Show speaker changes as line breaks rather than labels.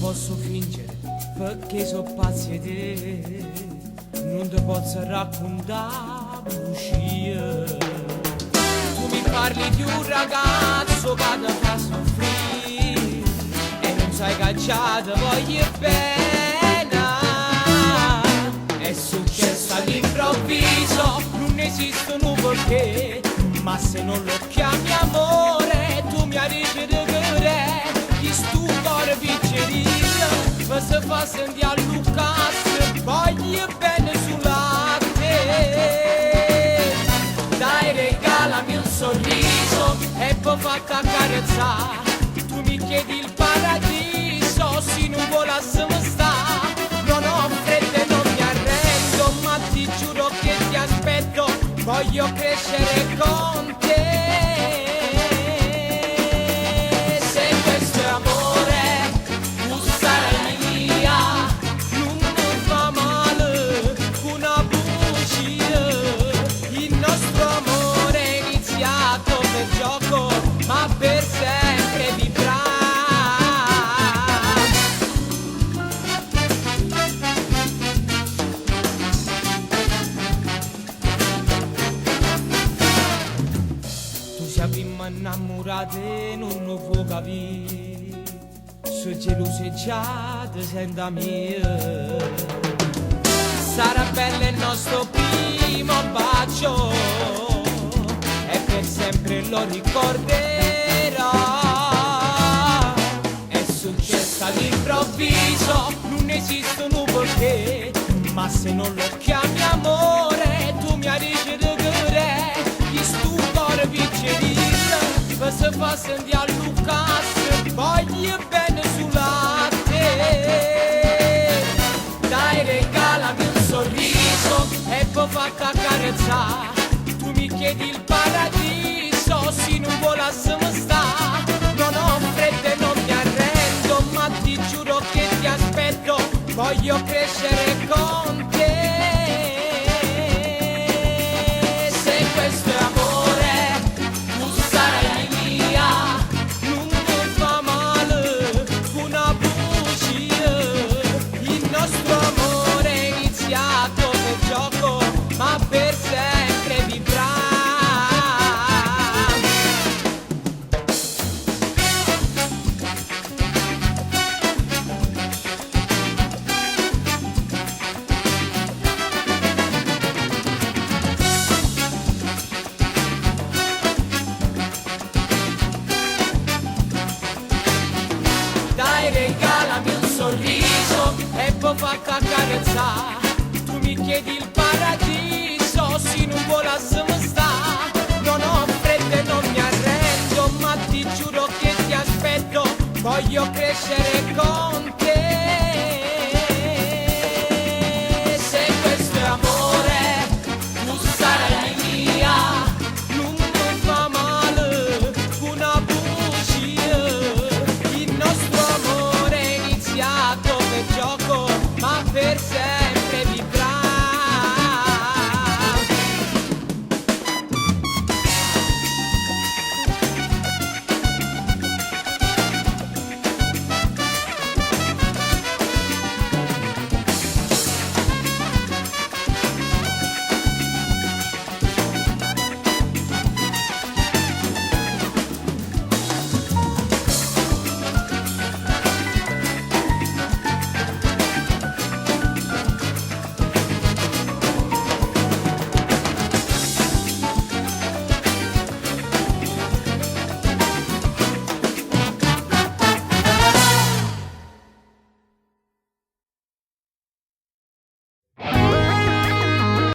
Posso fingere perché so pazzi di te, non ti posso raccontare bugie. Tu mi parli di un ragazzo che ti fa soffrire e non sai che già ti voglio bene. È successo all'improvviso, non esistono perché, ma se non lo chiami amore tu mi arrivi di cuore. Chi stu cuore vincerino, ma se fa sentire a Lucas, voglio bene sulla te. Dai, regalami un sorriso e poi fatti accarezzare. Tu mi chiedi il paradiso, se non volassimo sta. Non ho fretta e non mi arrendo, ma ti giuro che ti aspetto, voglio crescere con te. Ma per sempre vivrà. Tu siamo innamorati e non lo puoi capire, se geloseggiate senta mia. Sarà bello il nostro primo bacio e per sempre lo ricorderò. È successo all'improvviso, non esistono perché, ma se non lo chiami amore tu mi arrivi di cuore. Chi stu cuore vincerino, ma se fa sentire a Lucas, voglio bene sulla te. Dai, regalami un sorriso e poi fatti accarezzare. Tu mi chiedi il paradiso, se non volassimo sta. Non ho fretta e non mi arrendo, ma ti giuro che ti aspetto, voglio crescere con te. Se questo è amore, tu sarai mia, non mi fa male una bugia. Il nostro amore è iniziato per gioco, ma per sempre vivrà. Dai, regalami un sorriso e poi fatti accarezzare. Tu mi chiedi il paradiso, se non volassimo sta. Non ho fretta e non mi arrendo, ma ti giuro che ti aspetto, voglio crescere con